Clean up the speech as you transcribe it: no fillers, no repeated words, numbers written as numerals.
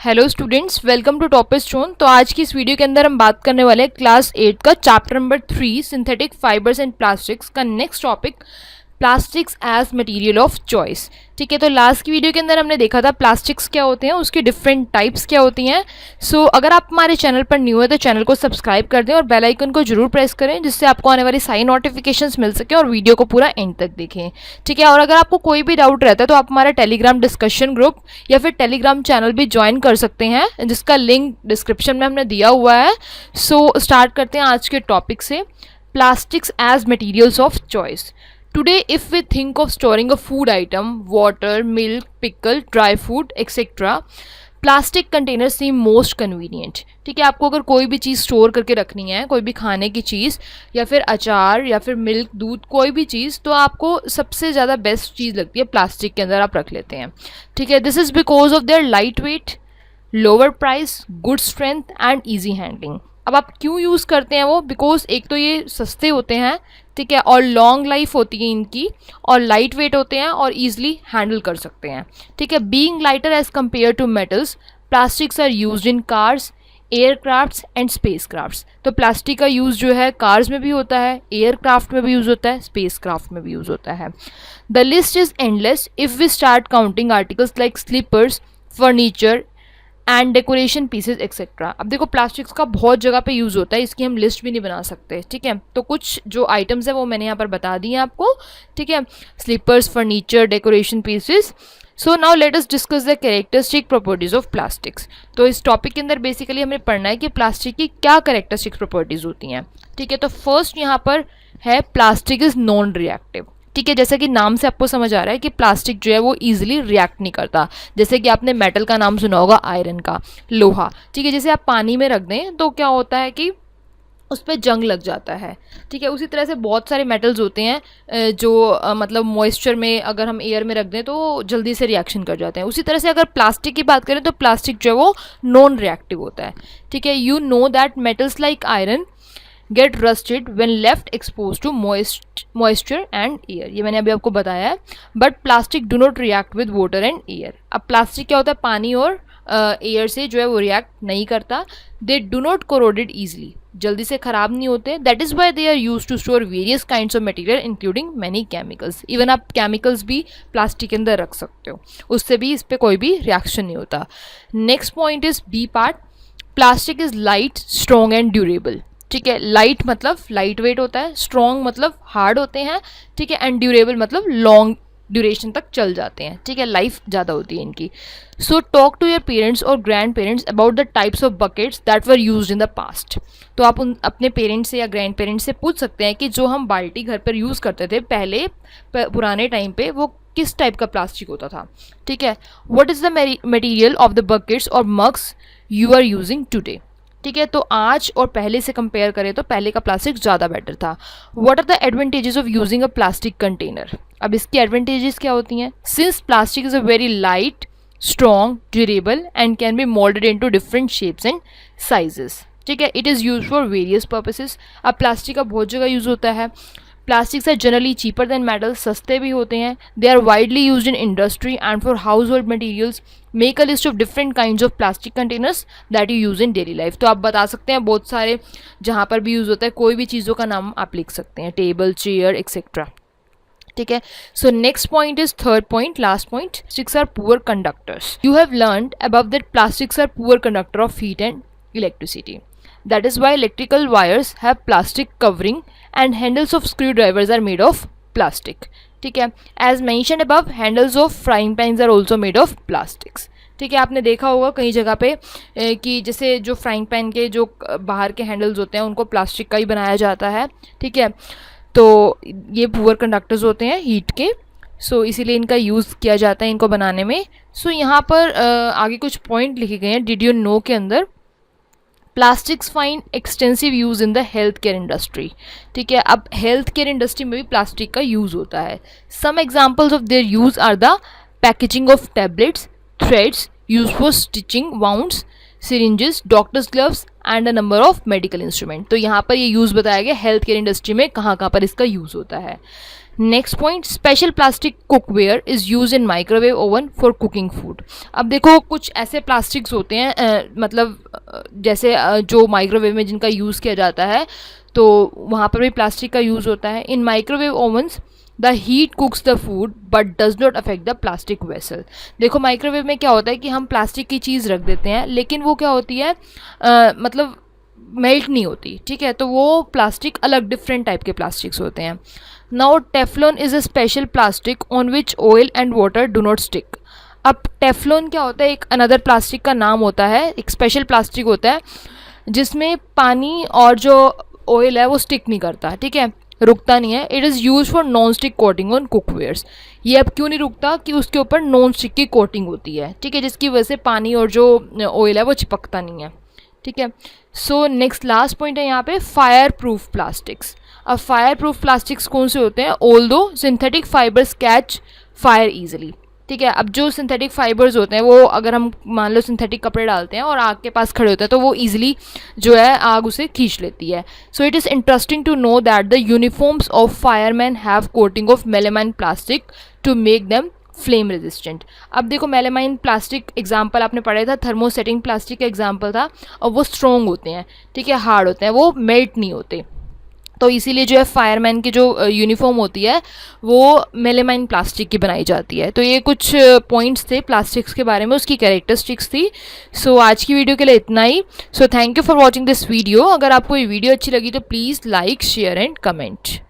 Hello students, welcome to topic stone. तो आज की इस वीडियो के अंदर हम बात करने वाले हैं क्लास 8 का chapter number 3 synthetic fibres and plastics का next topic plastics as material of choice. ठीक है, तो लास्ट की वीडियो के अंदर हमने देखा था प्लास्टिक्स क्या होते हैं, उसकी डिफरेंट टाइप्स क्या होती हैं। सो अगर आप हमारे चैनल पर न्यू है तो चैनल को सब्सक्राइब कर दें और बेल आइकन को जरूर प्रेस करें, जिससे आपको आने वाली सारी नोटिफिकेशंस मिल सके और वीडियो को पूरा एंड तक देखें। ठीक है, और अगर आपको कोई भी डाउट रहता है तो आप हमारा टेलीग्राम डिस्कशन ग्रुप या फिर टेलीग्राम चैनल भी ज्वाइन कर सकते हैं, जिसका लिंक डिस्क्रिप्शन में हमने दिया हुआ है। सो स्टार्ट करते हैं आज के टॉपिक से, plastics as materials of choice. Today, if we think of storing a food item, water, milk, pickle, dry food, etc., plastic container seem most convenient। ठीक है, आपको अगर कोई भी चीज़ स्टोर करके रखनी है, कोई भी खाने की चीज़ या फिर अचार या फिर मिल्क, दूध, कोई भी चीज़, तो आपको सबसे ज़्यादा बेस्ट चीज़ लगती है प्लास्टिक के अंदर आप रख लेते हैं। ठीक है, this is because of their light weight, lower price, good strength and easy handling. अब आप क्यों यूज़ करते हैं वो? बिकॉज एक तो ये सस्ते होते हैं, ठीक है, और लॉन्ग लाइफ होती है इनकी, और लाइट वेट होते हैं और ईजिली हैंडल कर सकते हैं। ठीक है, being lighter as compared to metals, plastics are used in cars, aircrafts and space crafts. तो प्लास्टिक का यूज़ जो है कार्स में भी होता है, एयरक्राफ्ट में भी यूज़ होता है, स्पेस क्राफ्ट में भी यूज़ होता है। The list is endless if we start counting articles like slippers, furniture and decoration pieces etcetera. अब देखो, प्लास्टिक्स का बहुत जगह पे यूज़ होता है, इसकी हम लिस्ट भी नहीं बना सकते। ठीक है, तो कुछ जो आइटम्स है वो मैंने यहाँ पर बता दी हैं आपको। ठीक है, slippers, furniture, decoration pieces. So now let us discuss the characteristic properties of plastics. तो इस टॉपिक के अंदर बेसिकली हमें पढ़ना है कि प्लास्टिक की क्या कैरेक्टरिस्टिक प्रॉपर्टीज होती हैं। ठीक है, तो फर्स्ट यहाँ पर है प्लास्टिक इज़ नॉन रिएक्टिव। ठीक है, जैसा कि नाम से आपको समझ आ रहा है कि प्लास्टिक जो है वो इजीली रिएक्ट नहीं करता। जैसे कि आपने मेटल का नाम सुना होगा, आयरन का, लोहा। ठीक है, जैसे आप पानी में रख दें तो क्या होता है कि उस पर जंग लग जाता है। ठीक है, उसी तरह से बहुत सारे मेटल्स होते हैं जो मतलब मॉइस्चर में अगर हम एयर में रख दें तो जल्दी से रिएक्शन कर जाते हैं। उसी तरह से अगर प्लास्टिक की बात करें तो प्लास्टिक जो है वो नॉन रिएक्टिव होता है। ठीक है, you know that metals like iron get rusted when left expose to moisture and air, ये मैंने अभी आपको बताया है। But plastic do not react with water and air. अब प्लास्टिक क्या होता है, पानी और एयर से जो है वो रिएक्ट नहीं करता। They do not corroded easily, जल्दी से ख़राब नहीं होते। That is why they are use to store various kinds of material including many chemicals. Even आप केमिकल्स भी प्लास्टिक के अंदर रख सकते हो, उससे भी इस पर कोई भी रिएक्शन नहीं होता। Next point is B part, plastic is light, strong and durable. ठीक है, लाइट मतलब लाइट वेट होता है, स्ट्रॉन्ग मतलब हार्ड होते हैं, ठीक है, एंड ड्यूरेबल मतलब लॉन्ग ड्यूरेशन तक चल जाते हैं। ठीक है, लाइफ ज़्यादा होती है इनकी। So talk to your parents और grand parents about the types of buckets that were used in the past. तो आप अपने पेरेंट्स से या ग्रैंड पेरेंट्स से पूछ सकते हैं कि जो हम बाल्टी घर पर यूज़ करते थे पहले, पुराने टाइम पे, वो किस टाइप का प्लास्टिक होता था। ठीक है, what is the material of the buckets और mugs you are using today. ठीक है, तो आज और पहले से कंपेयर करें तो पहले का प्लास्टिक ज़्यादा बेटर था। What are the advantages of using a plastic container. अब इसकी एडवांटेजेस क्या होती हैं? Since plastic is a very light, strong, durable and can be moulded into different shapes and sizes. ठीक है, it is use for various purposes. अब plastic का बहुत जगह यूज़ होता है। Plastics are generally cheaper than metal, सस्ते भी होते हैं। They are widely used in industry and for house hold materials. Make a list of different kinds of plastic containers that you use in daily life. तो आप बता सकते हैं बहुत सारे जहाँ पर भी यूज़ होता है, कोई भी चीज़ों का नाम आप लिख सकते हैं, टेबल, चेयर एक्सेट्रा। ठीक है, so next point is third point, last point, plastics are poor conductors. You have learned above that plastics are poor conductor of heat and electricity. That is why electrical wires have plastic covering and handles of screwdrivers are made of plastic. ठीक है, as mentioned above, handles of frying pans are also made of plastics. ठीक है, आपने देखा होगा कई जगह पे कि जैसे जो फ्राइंग पैन के जो बाहर के हैंडल्स होते हैं उनको प्लास्टिक का ही बनाया जाता है। ठीक है, तो ये पुअर कंडक्टर्स होते हैं हीट के, सो इसीलिए इनका यूज़ किया जाता है इनको बनाने में। सो यहाँ पर आगे कुछ पॉइंट लिखे गए हैं डिड यू नो के अंदर। Plastics find extensive use in the health care industry. ठीक है, अब हेल्थ केयर इंडस्ट्री में भी प्लास्टिक का यूज़ होता है। Some examples of their use are the packaging of tablets, threads use for stitching wounds, syringes, doctors gloves and a number of medical instrument. तो यहाँ पर ये यूज़ बताया गया हेल्थ केयर इंडस्ट्री में कहाँ कहाँ पर इसका यूज़ होता है। Next point, special plastic cookware is use in microwave oven for cooking food. अब देखो कुछ ऐसे प्लास्टिक्स होते हैं मतलब जैसे जो माइक्रोवेव में जिनका यूज़ किया जाता है तो वहाँ पर भी प्लास्टिक का यूज़ होता है। In microwave ovens the heat cooks the food but does not affect the plastic vessel. देखो माइक्रोवेव में क्या होता है कि हम प्लास्टिक की चीज़ रख देते हैं लेकिन वो क्या होती है मतलब मेल्ट नहीं होती, ठीक है, तो वो प्लास्टिक अलग डिफरेंट टाइप के प्लास्टिक्स होते हैं। Now Teflon is a special plastic on which oil and water do not stick. अब टेफ्लॉन क्या होता है, एक अनदर प्लास्टिक का नाम होता है, एक स्पेशल प्लास्टिक होता है जिसमें पानी और जो ऑयल है वो स्टिक नहीं करता, ठीक है, रुकता नहीं है। It is use for non stick coating on cookwares. ये अब क्यों नहीं रुकता कि उसके ऊपर नॉन स्टिक की कोटिंग होती है, ठीक है, जिसकी वजह से पानी और जो ऑयल है वो चिपकता नहीं है, ठीक है। सो नेक्स्ट लास्ट पॉइंट है यहाँ पे फायर प्रूफ प्लास्टिक्स। अब फायर प्रूफ प्लास्टिक्स कौन से होते हैं, although synthetic fibres catch fire easily, ठीक है। अब जो सिंथेटिक फाइबर्स होते हैं वो अगर हम मान लो सिंथेटिक कपड़े डालते हैं और आग के पास खड़े होते हैं तो वो ईजिली जो है आग उसे खींच लेती है। So it is interesting to know that the uniforms of fireman have coating of melamine plastic to make them flame resistant. अब देखो मेलामाइन प्लास्टिक एग्जाम्पल आपने पढ़ा था, थर्मोसेटिंग प्लास्टिक का एग्जाम्पल था, और वो स्ट्रॉन्ग होते हैं, ठीक है, हार्ड होते हैं, वो मेल्ट नहीं होते। तो इसीलिए जो है फायरमैन की जो यूनिफॉर्म होती है वो मेलामाइन प्लास्टिक की बनाई जाती है। तो ये कुछ पॉइंट्स थे प्लास्टिक्स के बारे में, उसकी कैरेक्टरिस्टिक्स थी। सो आज की वीडियो के लिए इतना ही। So thank you for watching this video. अगर आपको ये वीडियो अच्छी लगी तो please like share and comment.